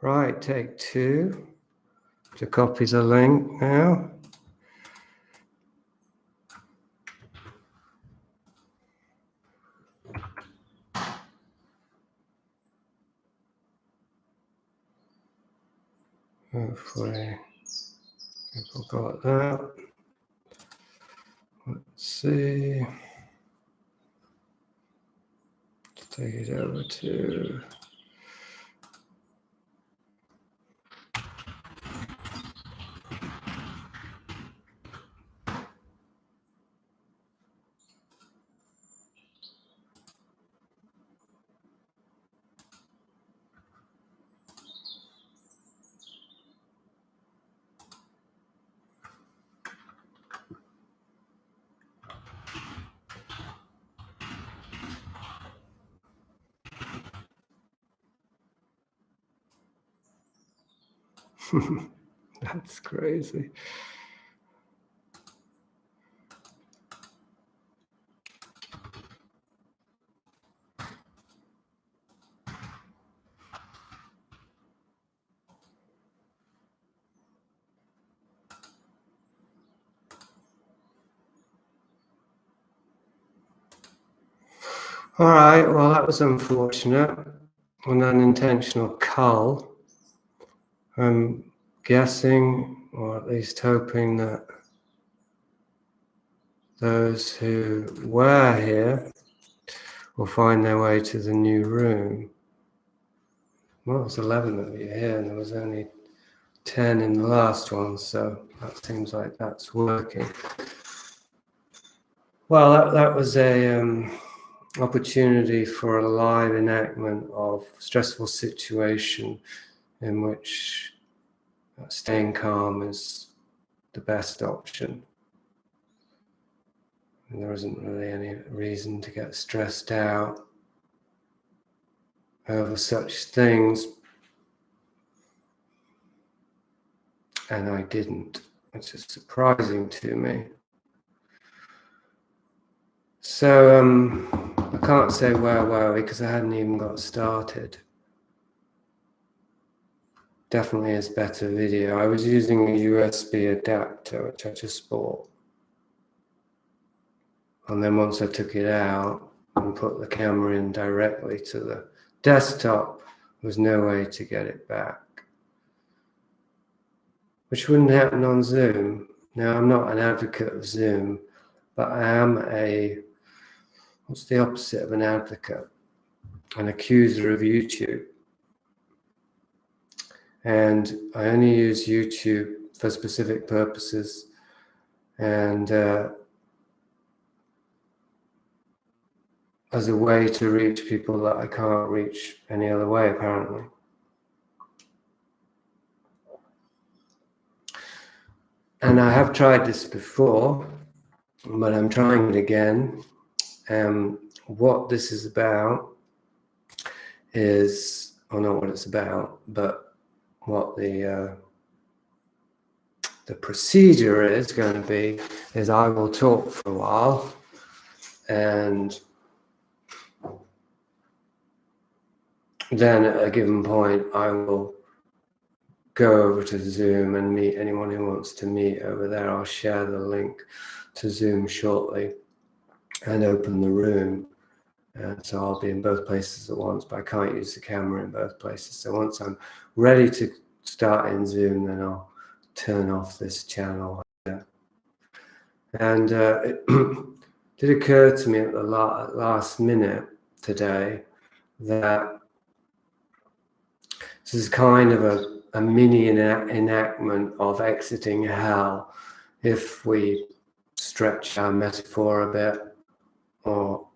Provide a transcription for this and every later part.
Right, take two. To copy the link now. Hopefully people got that. Let's see. Let's take it over to that's crazy. All right, well, that was unfortunate. An unintentional cull. I'm guessing, or at least hoping, that those who were here will find their way to the new room. Well, it was 11 of you here, and there was only 10 in the last one, so that seems like that's working. Well, that was a opportunity for a live enactment of stressful situation in which staying calm is the best option. And there isn't really any reason to get stressed out over such things. And I didn't, which is surprising to me. So I can't say where were we because I hadn't even got started. Definitely is better video. I was using a USB adapter, which I just bought. And then once I took it out and put the camera in directly to the desktop, there was no way to get it back. Which wouldn't happen on Zoom. Now, I'm not an advocate of Zoom, but I am what's the opposite of an advocate? An accuser of YouTube. And I only use YouTube for specific purposes. And as a way to reach people that I can't reach any other way, apparently. And I have tried this before, but I'm trying it again. What this is about is, or not what it's about, but what the procedure is going to be, is I will talk for a while, and then at a given point I will go over to Zoom and meet anyone who wants to meet over there. I'll share the link to Zoom shortly and open the room. And so I'll be in both places at once, but I can't use the camera in both places. So once I'm ready to start in Zoom, then I'll turn off this channel. And it did occur to me at the last minute today that this is kind of a mini enactment of exiting hell, if we stretch our metaphor a bit or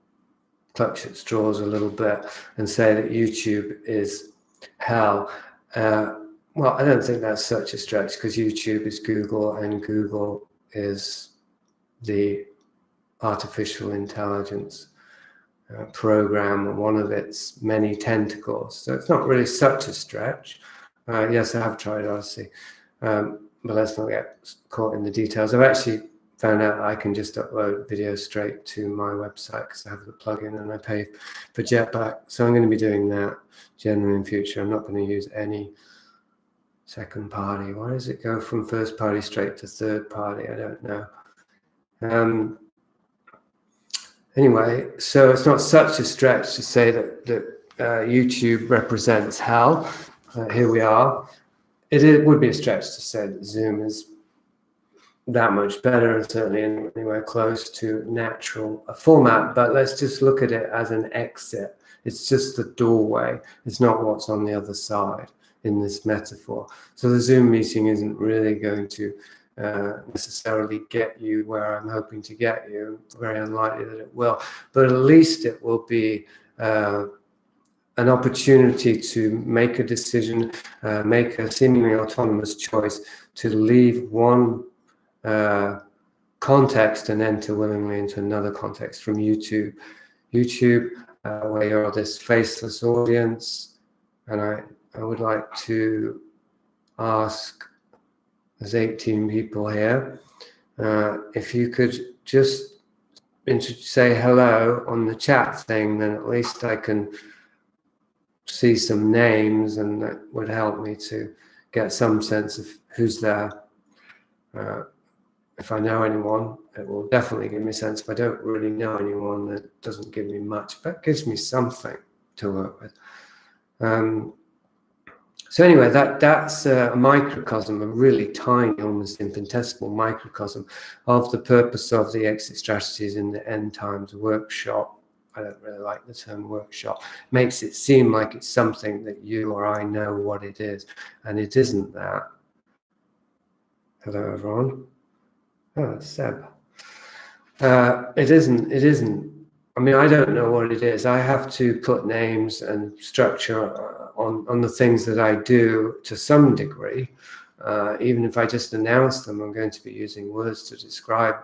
clutch at straws a little bit and say that YouTube is hell. Well, I don't think that's such a stretch, because YouTube is Google, and Google is the artificial intelligence program, one of its many tentacles. So it's not really such a stretch. Yes, I have tried Odyssey, but let's not get caught in the details. I've actually found out I can just upload videos straight to my website because I have the plugin and I pay for Jetpack. So I'm going to be doing that generally in future. I'm not going to use any second party. Why does it go from first party straight to third party? I don't know. Anyway, so it's not such a stretch to say that YouTube represents hell. Here we are. It would be a stretch to say that Zoom is that much better and certainly anywhere close to natural format, but let's just look at it as an exit. It's just the doorway. It's not what's on the other side in this metaphor. So the Zoom meeting isn't really going to necessarily get you where I'm hoping to get you. Very unlikely that it will, but at least it will be an opportunity to make a decision, make a seemingly autonomous choice to leave one context and enter willingly into another context from YouTube. Where you're this faceless audience, and I would like to ask, there's 18 people here, if you could just say hello on the chat thing, then at least I can see some names, and that would help me to get some sense of who's there. If I know anyone, it will definitely give me a sense. If I don't really know anyone, that doesn't give me much, but gives me something to work with. So anyway, that's a microcosm, a really tiny, almost infinitesimal microcosm of the purpose of the exit strategies in the End Times workshop. I don't really like the term workshop. It makes it seem like it's something that you or I know what it is, and it isn't that. Hello, everyone. Oh, it's Seb. It isn't. I mean, I don't know what it is. I have to put names and structure on the things that I do to some degree. Even if I just announce them, I'm going to be using words to describe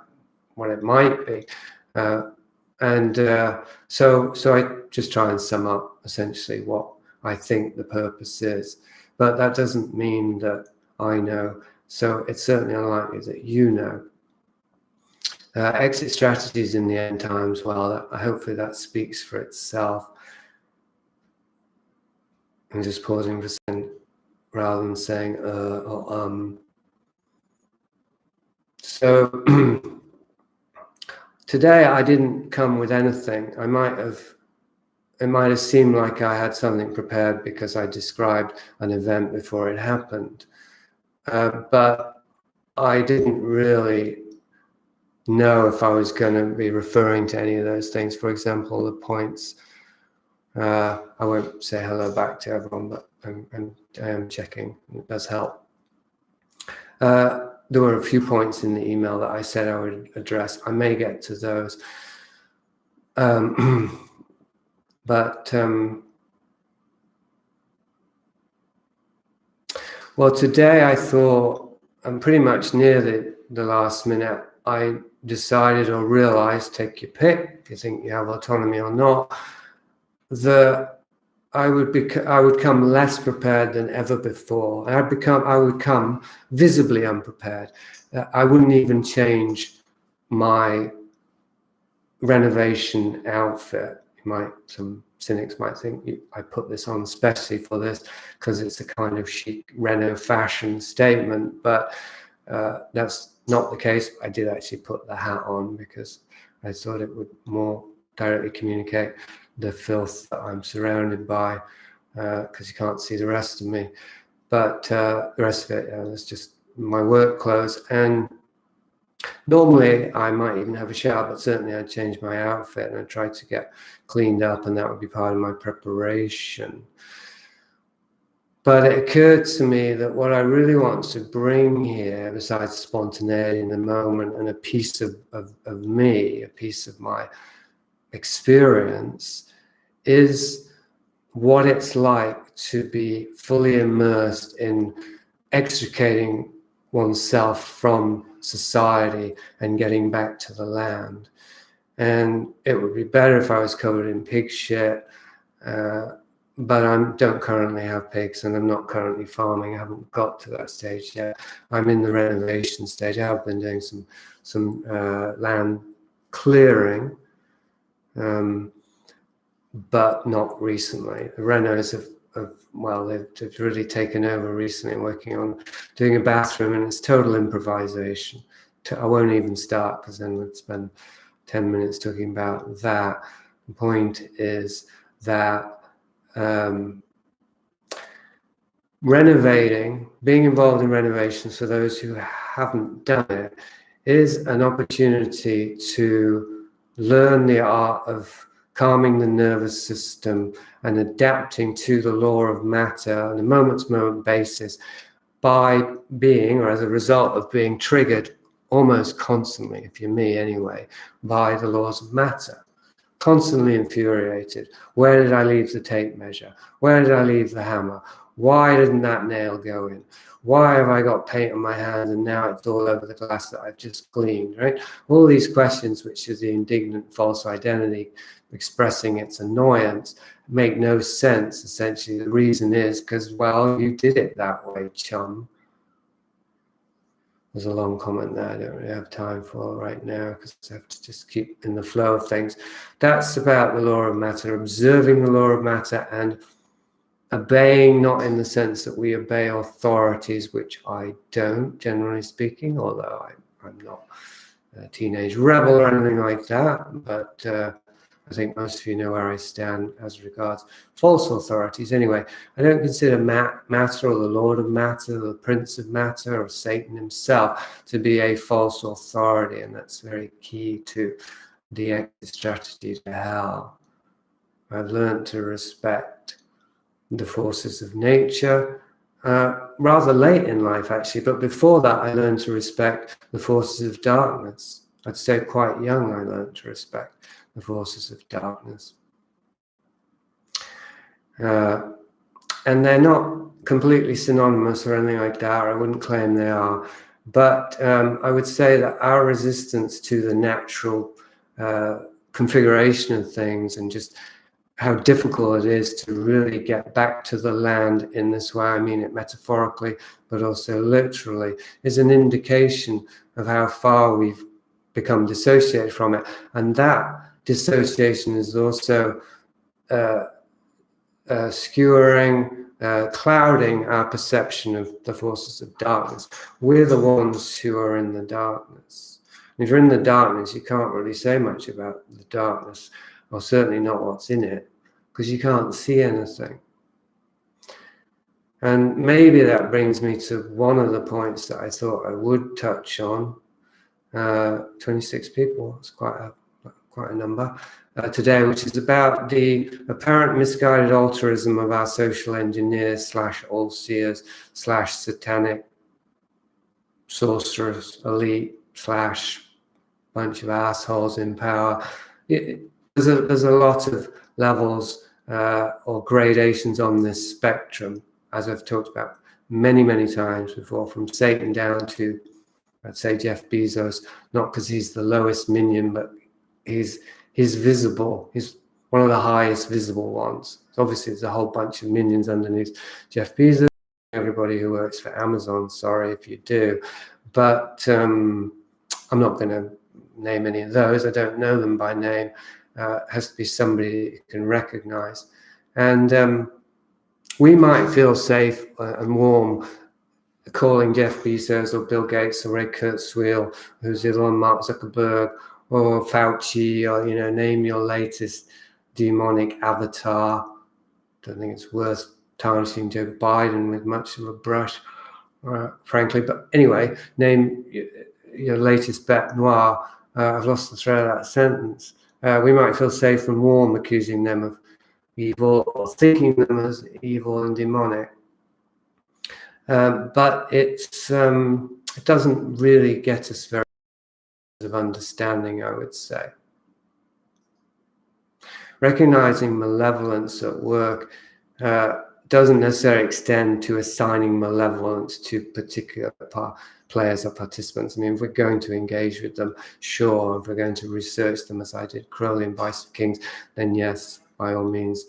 what it might be. So I just try and sum up essentially what I think the purpose is. But that doesn't mean that I know. So it's certainly unlikely that you know. Exit strategies in the End Times, well, hopefully that speaks for itself. I'm just pausing for a second rather than saying or So today I didn't come with anything. It might have seemed like I had something prepared because I described an event before it happened. But I didn't really know if I was going to be referring to any of those things. For example, the points. I won't say hello back to everyone, but I am checking. It does help. There were a few points in the email that I said I would address. I may get to those. Well, today I thought, I'm pretty much near the last minute, I decided or realized, take your pick, if you think you have autonomy or not, that I would come less prepared than ever before. I would come visibly unprepared. I wouldn't even change my renovation outfit. Some cynics might think I put this on especially for this because it's a kind of chic reno fashion statement, but that's not the case. I did actually put the hat on because I thought it would more directly communicate the filth that I'm surrounded by, because you can't see the rest of me. But the rest of it, it's just my work clothes. And normally I might even have a shower, but certainly I'd change my outfit and I'd try to get cleaned up, and that would be part of my preparation. But it occurred to me that what I really want to bring here, besides spontaneity in the moment and a piece of me, a piece of my experience, is what it's like to be fully immersed in extricating oneself from society and getting back to the land. And it would be better if I was covered in pig shit, but I don't currently have pigs, and I'm not currently farming. I haven't got to that stage yet. I'm in the renovation stage. I have been doing some land clearing, but not recently. The renos they've really taken over recently, working on doing a bathroom, and it's total improvisation. I won't even start, because then we'd spend 10 minutes talking about that. The point is that renovating, being involved in renovations, for those who haven't done it, is an opportunity to learn the art of calming the nervous system and adapting to the law of matter on a moment-to-moment basis by being, or as a result of being, triggered almost constantly, if you're me anyway, by the laws of matter. Constantly infuriated. Where did I leave the tape measure? Where did I leave the hammer? Why didn't that nail go in? Why have I got paint on my hand and now it's all over the glass that I've just cleaned, right? All these questions, which is the indignant false identity expressing its annoyance, make no sense. Essentially, the reason is because, well, you did it that way, chum. There's a long comment there I don't really have time for right now, because I have to just keep in the flow of things. That's about the law of matter, observing the law of matter and obeying, not in the sense that we obey authorities, which I don't, generally speaking, although I'm not a teenage rebel or anything like that, but I think most of you know where I stand as regards false authorities. Anyway, I don't consider matter, or the Lord of matter, or the Prince of matter, or Satan himself to be a false authority, and that's very key to the exit strategy to hell. I've learned to respect the forces of nature rather late in life, actually, but before that I learned to respect the forces of darkness. I'd say quite young I learned to respect the forces of darkness. And they're not completely synonymous or anything like that, or I wouldn't claim they are, but I would say that our resistance to the natural configuration of things, and just how difficult it is to really get back to the land in this way, I mean it metaphorically, but also literally, is an indication of how far we've become dissociated from it. And that dissociation is also skewering, clouding our perception of the forces of darkness. We're the ones who are in the darkness. If you're in the darkness, you can't really say much about the darkness, or certainly not what's in it, because you can't see anything. And maybe that brings me to one of the points that I thought I would touch on. 26 people, it's quite a number today, which is about the apparent misguided altruism of our social engineers / all-seers / satanic sorcerers, elite / bunch of assholes in power. There's a lot of levels or gradations on this spectrum, as I've talked about many times before, from Satan down to, I'd say, Jeff Bezos, not because he's the lowest minion, but he's visible. He's one of the highest visible ones. So obviously, there's a whole bunch of minions underneath Jeff Bezos. Everybody who works for Amazon, sorry if you do. But I'm not going to name any of those. I don't know them by name. It has to be somebody you can recognize. And we might feel safe and warm calling Jeff Bezos or Bill Gates or Ray Kurzweil, who's Elon Mark Zuckerberg, or Fauci, or, you know, name your latest demonic avatar. Don't think it's worth tarnishing Joe Biden with much of a brush, frankly. But anyway, name your latest bête noire. I've lost the thread of that sentence. We might feel safe and warm accusing them of evil or thinking them as evil and demonic. But it doesn't really get us very much of understanding, I would say. Recognizing malevolence at work doesn't necessarily extend to assigning malevolence to particular players or participants. I mean, if we're going to engage with them, sure. If we're going to research them, as I did Crowley and Vice of Kings, then yes, by all means,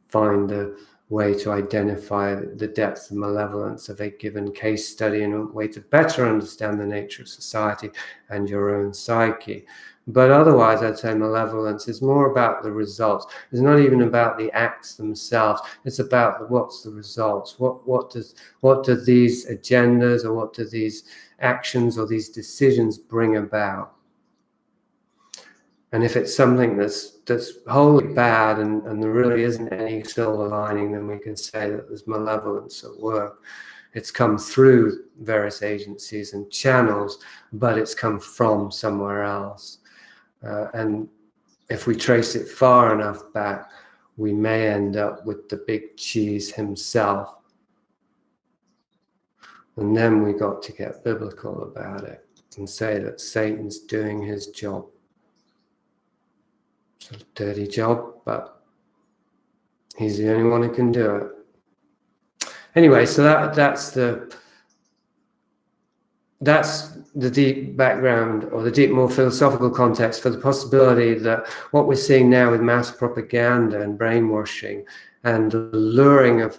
find the way to identify the depth of malevolence of a given case study and a way to better understand the nature of society and your own psyche. But otherwise, I'd say malevolence is more about the results. It's not even about the acts themselves. It's about what's the results. What do these agendas, or what do these actions or these decisions bring about? And if it's something that's wholly bad and there really isn't any silver lining, then we can say that there's malevolence at work. It's come through various agencies and channels, but it's come from somewhere else. And if we trace it far enough back, we may end up with the big cheese himself. And then we got to get biblical about it and say that Satan's doing his job. It's a dirty job, but he's the only one who can do it. Anyway, so that's the deep background, or the deep, more philosophical context for the possibility that what we're seeing now with mass propaganda and brainwashing and the luring of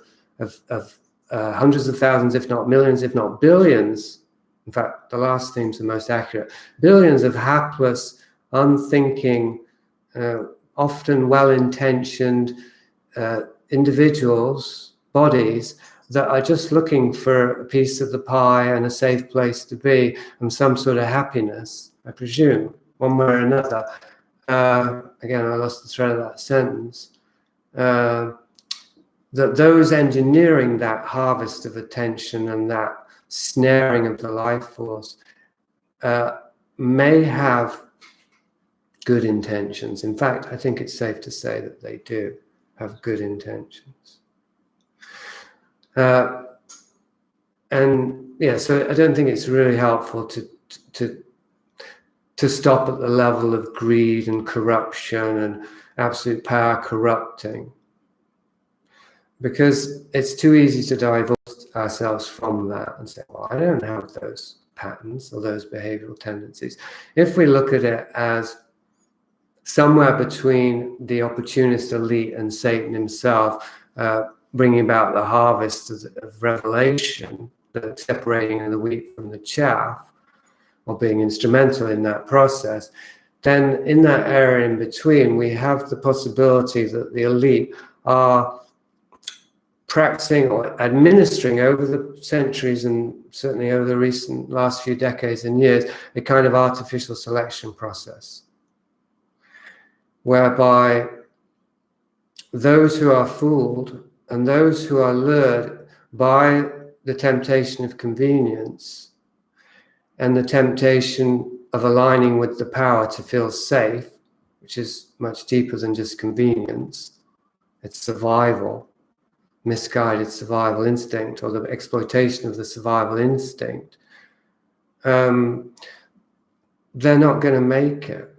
hundreds of thousands, if not millions, if not billions, in fact, the last theme's the most accurate, billions of hapless, unthinking, often well-intentioned individuals, bodies, that are just looking for a piece of the pie and a safe place to be and some sort of happiness, I presume, one way or another. Again, I lost the thread of that sentence. That those engineering that harvest of attention and that snaring of the life force may have good intentions. In fact, I think it's safe to say that they do have good intentions. And yeah, so I don't think it's really helpful to stop at the level of greed and corruption and absolute power corrupting, because it's too easy to divorce ourselves from that and say, well, I don't have those patterns or those behavioral tendencies. If we look at it as somewhere between the opportunist elite and Satan himself, bringing about the harvest of revelation, the separating of the wheat from the chaff, or being instrumental in that process, then in that area in between, we have the possibility that the elite are practicing or administering over the centuries and certainly over the recent last few decades and years, a kind of artificial selection process, whereby those who are fooled and those who are lured by the temptation of convenience and the temptation of aligning with the power to feel safe, which is much deeper than just convenience, it's survival, misguided survival instinct, or the exploitation of the survival instinct, they're not going to make it.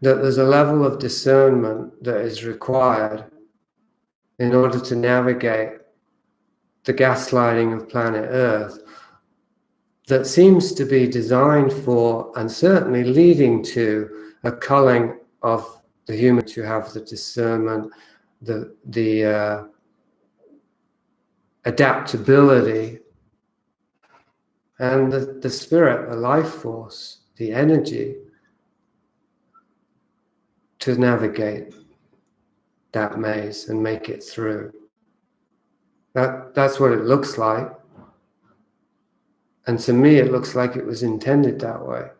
That there's a level of discernment that is required in order to navigate the gaslighting of planet Earth that seems to be designed for, and certainly leading to, a culling of the human to have the discernment, the adaptability, and the spirit, the life force, the energy to navigate that maze and make it through. That's what it looks like. And to me, it looks like it was intended that way.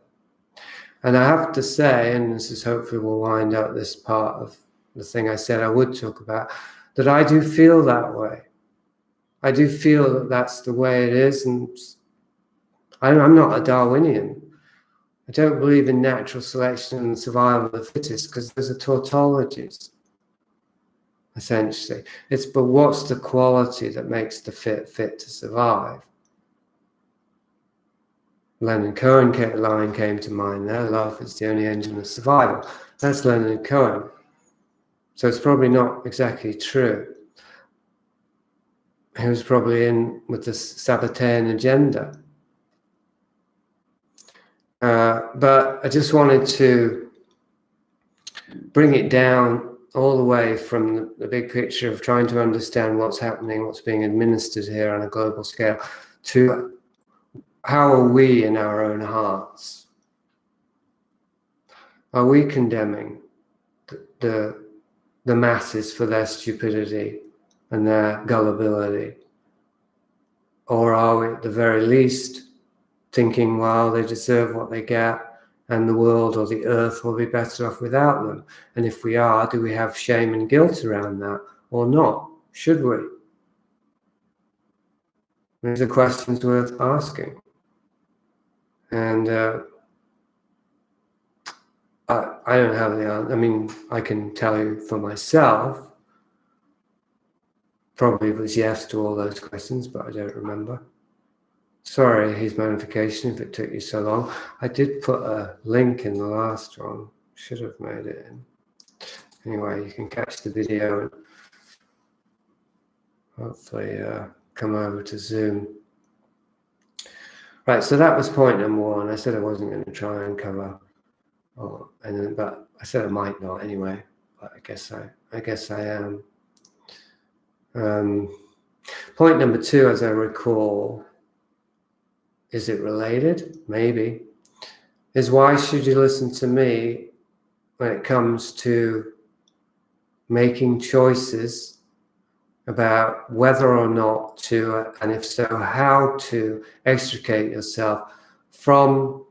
And I have to say, and this is hopefully we'll wind up this part of the thing I said I would talk about, that I do feel that way. I do feel that that's the way it is. And I'm not a Darwinian. I don't believe in natural selection and survival of the fittest, because those are tautologies, essentially. It's, but what's the quality that makes the fit to survive? Leonard Cohen line came to mind there. Love is the only engine of survival. That's Leonard Cohen. So it's probably not exactly true. He was probably in with the Sabbatean agenda. But I just wanted to bring it down all the way from the big picture of trying to understand what's happening, what's being administered here on a global scale, to how are we in our own hearts? Are we condemning the masses for their stupidity and their gullibility? Or are we at the very least thinking, well, they deserve what they get and the world or the earth will be better off without them? And if we are, do we have shame and guilt around that or not? Should we? These are questions worth asking. And I don't have the answer. I mean, I can tell you for myself, probably it was yes to all those questions, but I don't remember. Sorry, his notification, if it took you so long. I did put a link in the last one. Should have made it in. Anyway, you can catch the video and hopefully come over to Zoom. Right, so that was point number one. I said I wasn't going to try and cover, but I said I might not anyway. But I guess I am. Point number two, as I recall, is it related? Maybe. Is why should you listen to me when it comes to making choices about whether or not to, and if so, how to extricate yourself from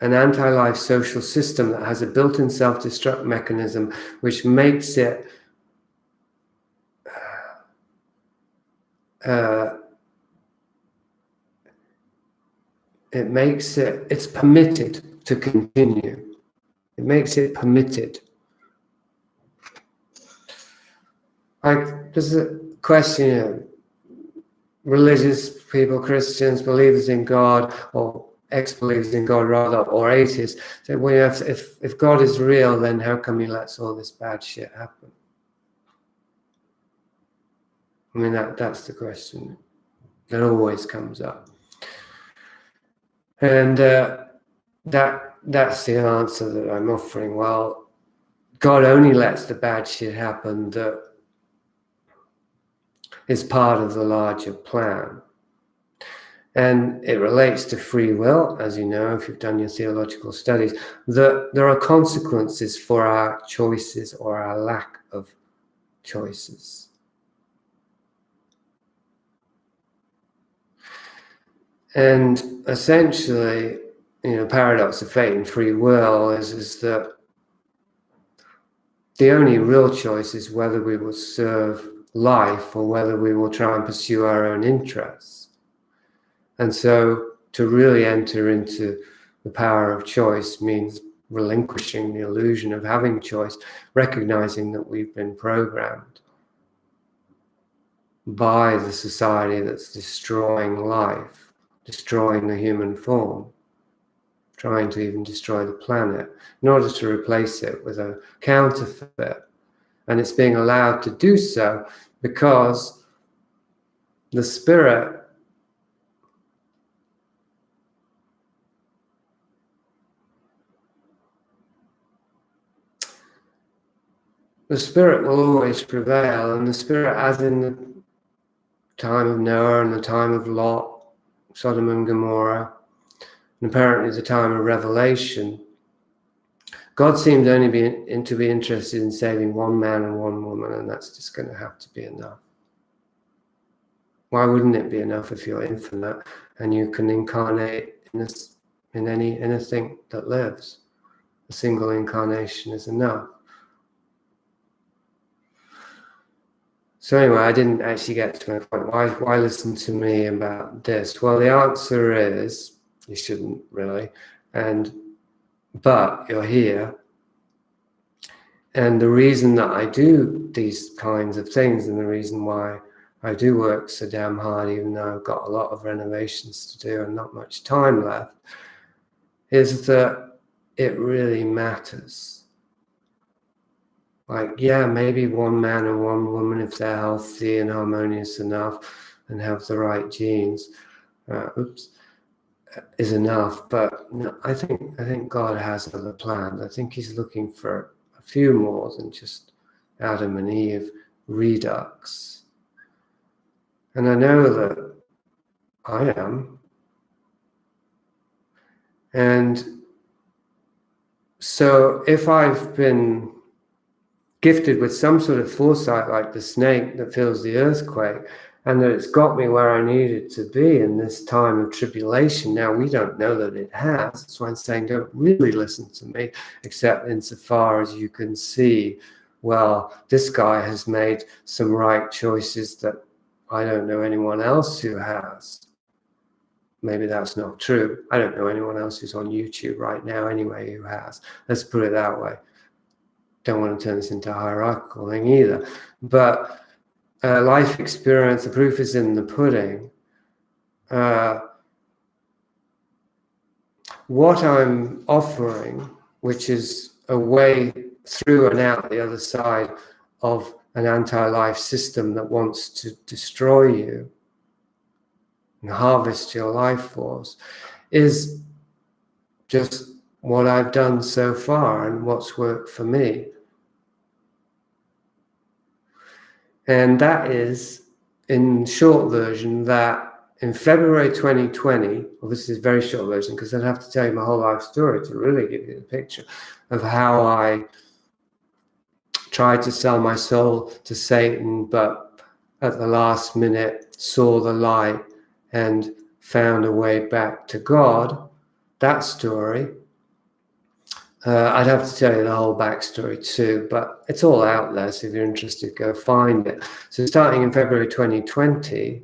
an anti-life social system that has a built-in self-destruct mechanism which makes it it's permitted to continue. It makes it permitted. Like, there's a question, religious people, Christians, believers in God, or ex-believers in God rather, or atheists, say, well, if God is real, then how come he lets all this bad shit happen? I mean, that's the question that always comes up. And that's the answer that I'm offering. Well, God only lets the bad shit happen that is part of the larger plan. And it relates to free will, as you know, if you've done your theological studies, that there are consequences for our choices or our lack of choices. And essentially, paradox of fate and free will is that the only real choice is whether we will serve life or whether we will try and pursue our own interests. And so to really enter into the power of choice means relinquishing the illusion of having choice, recognizing that we've been programmed by the society that's destroying life, destroying the human form, trying to even destroy the planet, in order to replace it with a counterfeit. And it's being allowed to do so because the spirit will always prevail, and the spirit, as in the time of Noah and the time of Lot, Sodom and Gomorrah, and apparently the time of Revelation, God seemed only to be interested in saving one man and one woman, and that's just going to have to be enough. Why wouldn't it be enough if you're infinite and you can incarnate in anything that lives? A single incarnation is enough. So anyway, I didn't actually get to my point. Why listen to me about this? Well, the answer is you shouldn't really, but you're here. And the reason that I do these kinds of things, and the reason why I do work so damn hard, even though I've got a lot of renovations to do and not much time left, is that it really matters. Like, yeah, maybe one man and one woman, if they're healthy and harmonious enough and have the right genes, is enough. But no, I think God has other plans. I think He's looking for a few more than just Adam and Eve redux. And I know that I am. And so if I've been gifted with some sort of foresight, like the snake that feels the earthquake, and that it's got me where I needed to be in this time of tribulation. Now, we don't know that it has. That's why I'm saying don't really listen to me, except insofar as you can see, well, this guy has made some right choices that I don't know anyone else who has. Maybe that's not true. I don't know anyone else who's on YouTube right now anyway who has. Let's put it that way. Don't want to turn this into a hierarchical thing either. But life experience, the proof is in the pudding. What I'm offering, which is a way through and out the other side of an anti-life system that wants to destroy you and harvest your life force, is just what I've done so far and what's worked for me. And that is, in short version, that in February 2020, well, this is a very short version because I'd have to tell you my whole life story to really give you the picture of how I tried to sell my soul to Satan, but at the last minute saw the light and found a way back to God. That story. I'd have to tell you the whole backstory too, but it's all out there, so if you're interested, go find it. So starting in February 2020,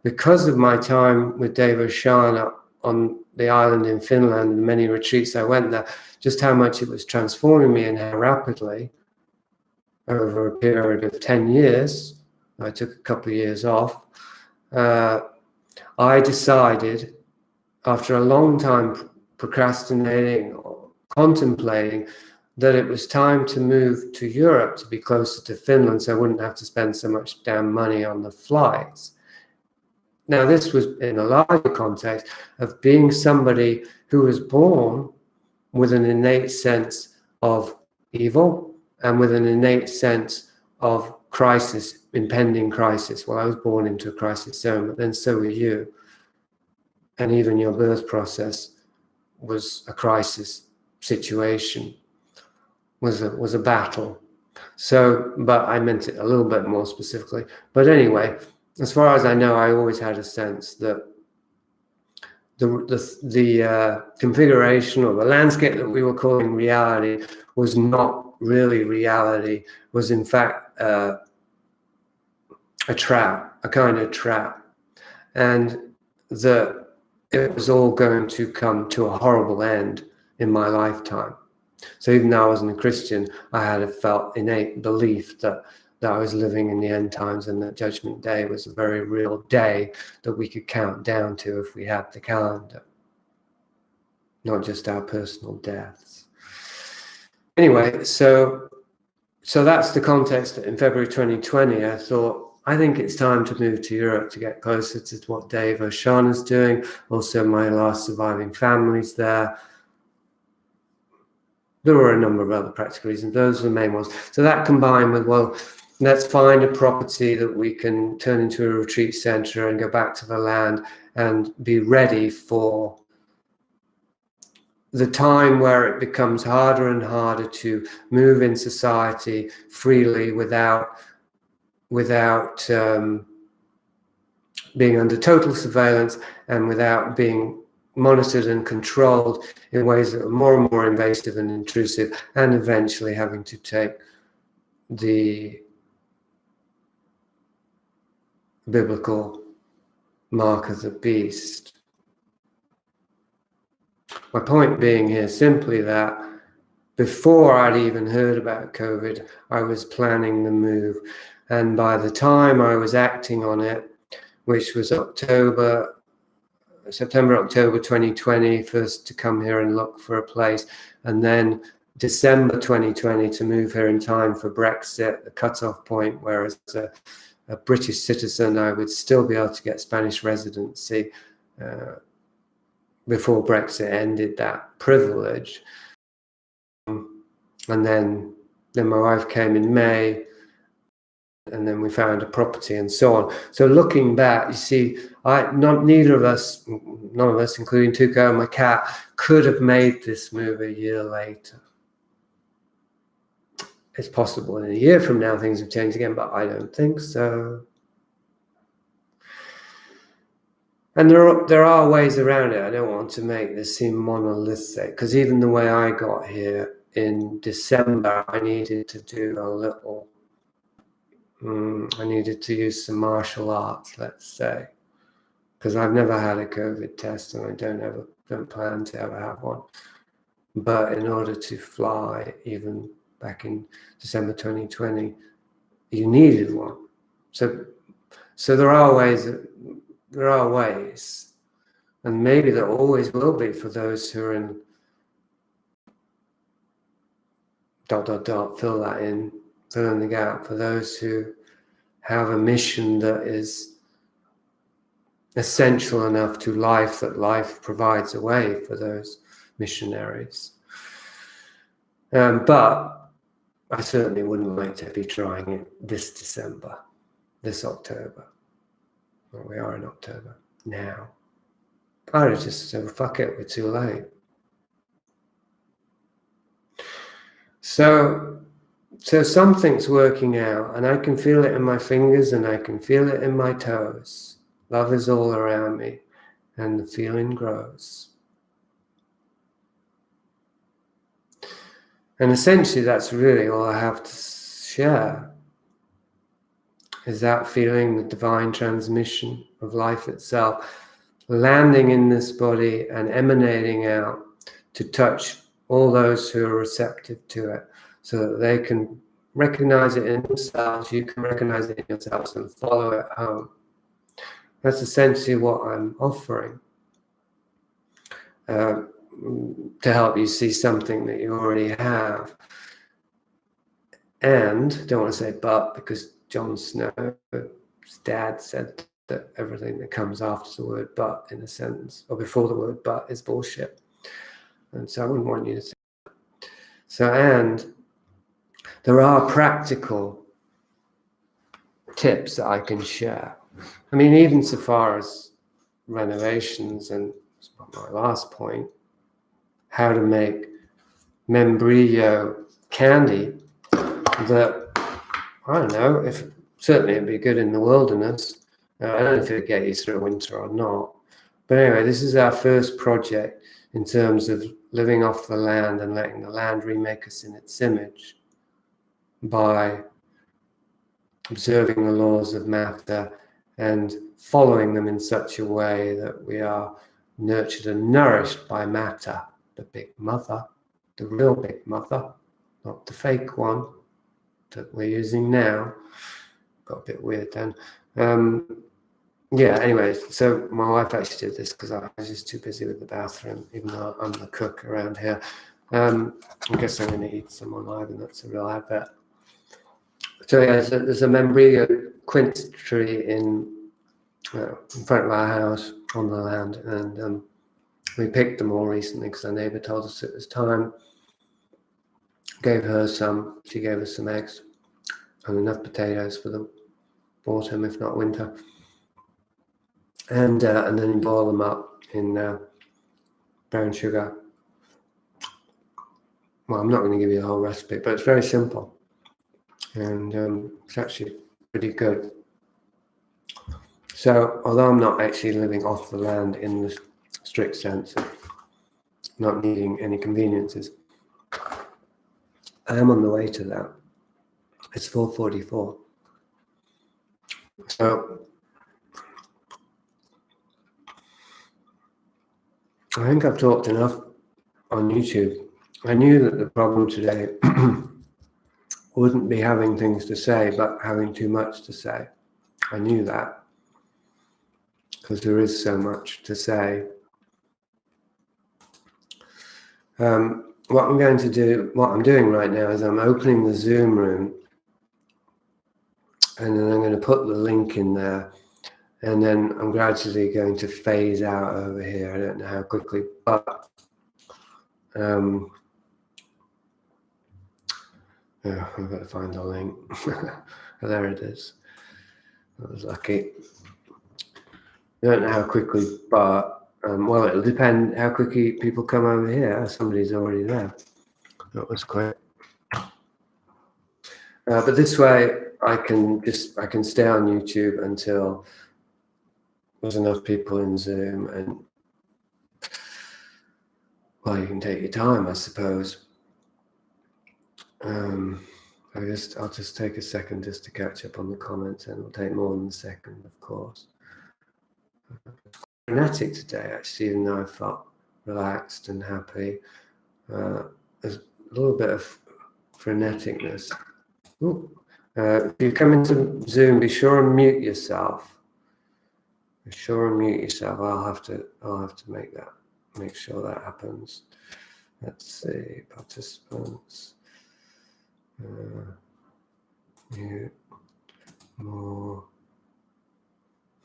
because of my time with Dave O'Shaughnessy on the island in Finland, and many retreats I went there, just how much it was transforming me and how rapidly over a period of 10 years, I took a couple of years off, I decided after a long time procrastinating or contemplating that it was time to move to Europe to be closer to Finland so I wouldn't have to spend so much damn money on the flights. Now, this was in a larger context of being somebody who was born with an innate sense of evil and with an innate sense of crisis, impending crisis. Well, I was born into a crisis zone, but then so were you. And even your birth process was a crisis situation, was a battle. So, but I meant it a little bit more specifically. But anyway, as far as I know, I always had a sense that the configuration or the landscape that we were calling reality was not really reality, was in fact a trap, a kind of trap. And that it was all going to come to a horrible end in my lifetime. So even though I wasn't a Christian, I had a felt innate belief that I was living in the end times and that Judgment Day was a very real day that we could count down to if we had the calendar, not just our personal deaths. Anyway, so that's the context that in February 2020, I thought, I think it's time to move to Europe to get closer to what Dave O'Shaughnessy's doing. Also, my last surviving family's there. There were a number of other practical reasons. Those are the main ones. So that combined with, well, let's find a property that we can turn into a retreat center and go back to the land and be ready for the time where it becomes harder and harder to move in society freely without being under total surveillance and without being monitored and controlled in ways that are more and more invasive and intrusive, and eventually having to take the biblical mark of the beast. My point being here simply that before I'd even heard about COVID, I was planning the move. And by the time I was acting on it, which was September, October 2020, first to come here and look for a place, and then December 2020 to move here in time for Brexit, the cutoff point, where as a British citizen, I would still be able to get Spanish residency before Brexit ended that privilege. And then my wife came in May, and then we found a property and so on. So looking back, you see, none of us, including Tuco and my cat, could have made this move a year later. It's possible in a year from now things have changed again, but I don't think so. And there are ways around it. I don't want to make this seem monolithic, because even the way I got here in December, I needed to do a little, I needed to use some martial arts, let's say, because I've never had a COVID test and I don't plan to ever have one. But in order to fly, even back in December 2020, you needed one. So there are ways. There are ways, and maybe there always will be for those who are in ... fill that in, fill in the gap, for those who have a mission that is essential enough to life that life provides a way for those missionaries. But I certainly wouldn't like to be trying it this December, this October. Well, we are in October now. I would just say, fuck it, we're too late. So something's working out, and I can feel it in my fingers and I can feel it in my toes. Love is all around me, and the feeling grows. And essentially, that's really all I have to share. Is that feeling, the divine transmission of life itself, landing in this body and emanating out to touch all those who are receptive to it, so that they can recognize it in themselves, you can recognize it in yourselves and follow it home. That's essentially what I'm offering, to help you see something that you already have. And don't want to say but, because Jon Snow's dad said that everything that comes after the word but in a sentence, or before the word but, is bullshit. And so I wouldn't want you to think that. So, and there are practical tips that I can share. I mean, even so far as renovations, and my last point, how to make membrillo candy that, I don't know, if certainly it'd be good in the wilderness. I don't know if it'd get you through winter or not. But anyway, this is our first project in terms of living off the land and letting the land remake us in its image by observing the laws of matter and following them in such a way that we are nurtured and nourished by matter, the big mother, the real big mother, not the fake one that we're using now. Got a bit weird then. Yeah, anyway, so my wife actually did this because I was just too busy with the bathroom, even though I'm the cook around here. I guess I'm going to eat some on live, and that's a real advert. So yeah, there's a membrillo quince tree in front of our house on the land, and we picked them all recently because our neighbour told us it was time. Gave her some, she gave us some eggs and enough potatoes for the autumn, if not winter. And then you boil them up in brown sugar. Well, I'm not going to give you the whole recipe, but it's very simple. And it's actually pretty good. So, although I'm not actually living off the land in the strict sense of not needing any conveniences, I am on the way to that. It's 4:44. So, I think I've talked enough on YouTube. I knew that the problem today wouldn't be having things to say, but having too much to say. I knew that, because there is so much to say. What I'm going to do, what I'm doing right now is I'm opening the Zoom room, and then I'm going to put the link in there, And then I'm gradually going to phase out over here. I don't know how quickly, but yeah, I've got to find the link. There it is. I was lucky. I don't know how quickly, but well, it'll depend how quickly people come over here. Somebody's already there. That was quick. But this way, I can stay on YouTube until there's enough people in Zoom, and well, you can take your time, I suppose. I'll just take a second just to catch up on the comments, and it'll take more than a second, of course. Frenetic today, actually, even though I felt relaxed and happy. There's a little bit of freneticness. If you come into Zoom, be sure and mute yourself. Be sure and mute yourself. I'll have to make sure that happens. Let's see, participants. Mute more.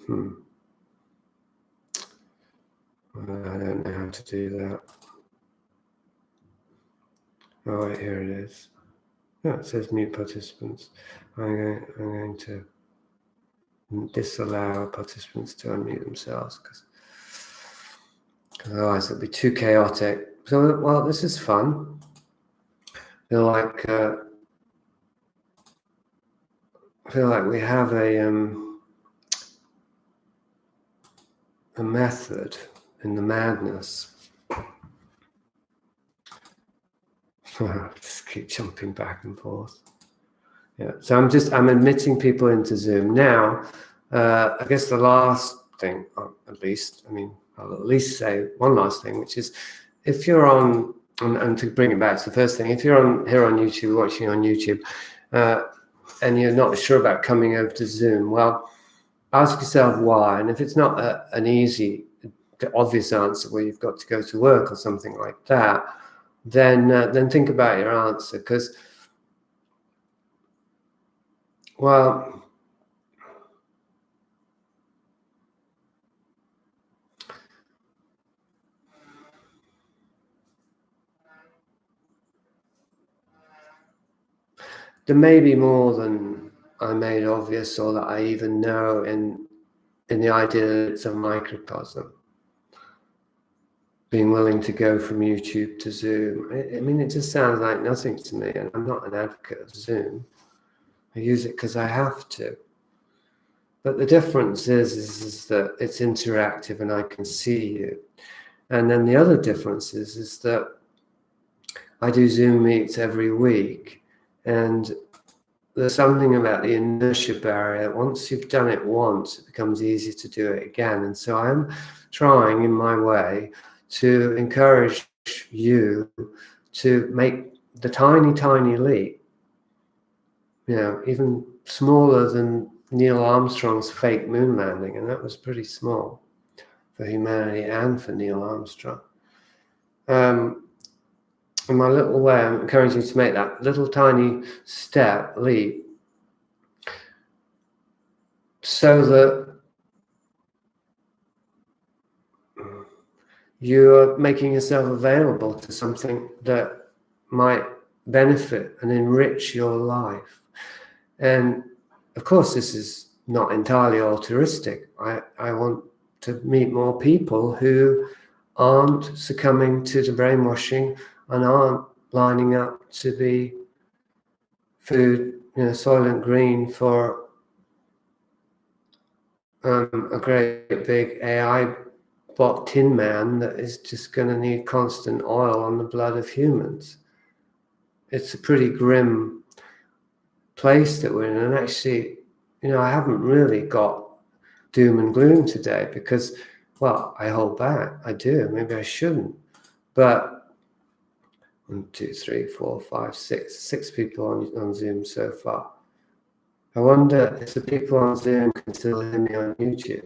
I don't know how to do that. Oh, right, here it is. Oh, it says mute participants. I'm going to disallow participants to unmute themselves because otherwise it'll be too chaotic. So, well, this is fun. I feel like we have a method in the madness. Just keep jumping back and forth. Yeah, so I'm admitting people into Zoom now. I guess the last thing, or at least, I'll at least say one last thing, which is if you're on, and to bring it back to the first thing, if you're here on YouTube, watching on YouTube, and you're not sure about coming over to Zoom, well, ask yourself why. And if it's not an easy, obvious answer where you've got to go to work or something like that, then think about your answer, because, well, there may be more than I made obvious or that I even know in the idea that it's a microcosm. Being willing to go from YouTube to Zoom. It just sounds like nothing to me, and I'm not an advocate of Zoom. I use it because I have to. But the difference is that it's interactive and I can see you. And then the other difference is that I do Zoom meets every week, and there's something about the inertia barrier. Once you've done it once, it becomes easy to do it again. And so I'm trying in my way to encourage you to make the tiny, tiny leap, even smaller than Neil Armstrong's fake moon landing. And that was pretty small for humanity and for Neil Armstrong. In my little way, I'm encouraging you to make that little tiny leap, so that you're making yourself available to something that might benefit and enrich your life. And of course, this is not entirely altruistic. I want to meet more people who aren't succumbing to the brainwashing and aren't lining up to be food, Soylent Green for a great big AI bot tin man that is just going to need constant oil on the blood of humans. It's a pretty grim place that we're in. And actually, I haven't really got doom and gloom today because, well, I hold back. I do. Maybe I shouldn't. But 1, 2, 3, 4, 5, 6 people on Zoom so far. I wonder if the people on Zoom can still hear me on YouTube.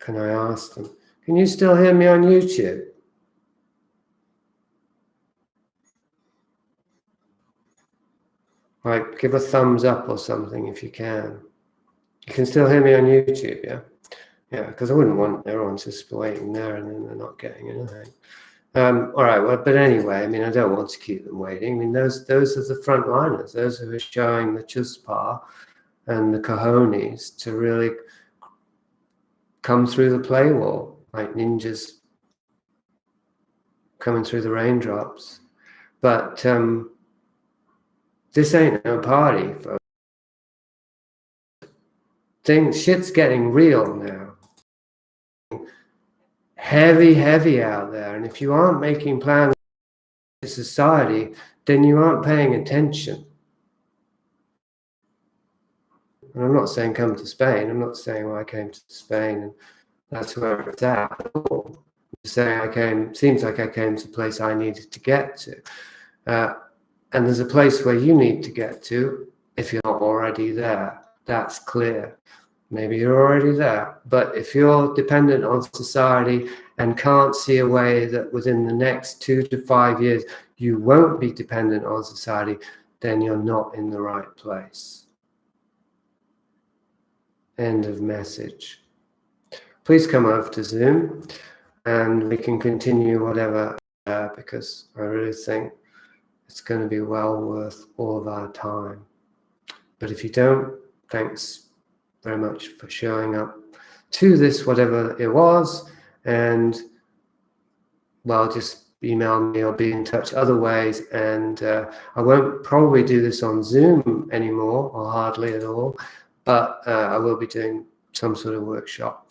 Can I ask them? Can you still hear me on YouTube? Like, give a thumbs up or something if you can. You can still hear me on YouTube, yeah? Yeah, because I wouldn't want everyone just waiting there and then they're not getting anything. All right, well, but anyway, I mean, I don't want to keep them waiting. I mean, those are the frontliners, those who are showing the chutzpah and the cojones to really come through the play wall, like ninjas coming through the raindrops. But this ain't no party, folks. Shit's getting real now. Heavy out there. And if you aren't making plans for society, then you aren't paying attention. And I'm not saying come to Spain. I'm not saying, well, I came to Spain and that's where it's at. I'm saying seems like I came to a place I needed to get to. And there's a place where you need to get to if you're not already there. That's clear. Maybe you're already there. But if you're dependent on society and can't see a way that within the next 2 to 5 years you won't be dependent on society, then you're not in the right place. End of message. Please come over to Zoom and we can continue whatever, because I really think it's going to be well worth all of our time. But if you don't, thanks very much for showing up to this, whatever it was, and well, just email me or be in touch other ways. And I won't probably do this on Zoom anymore, or hardly at all, but I will be doing some sort of workshop,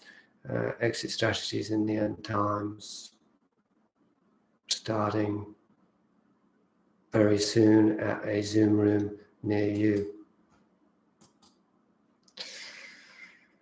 exit strategies in the end times, starting very soon at a Zoom room near you.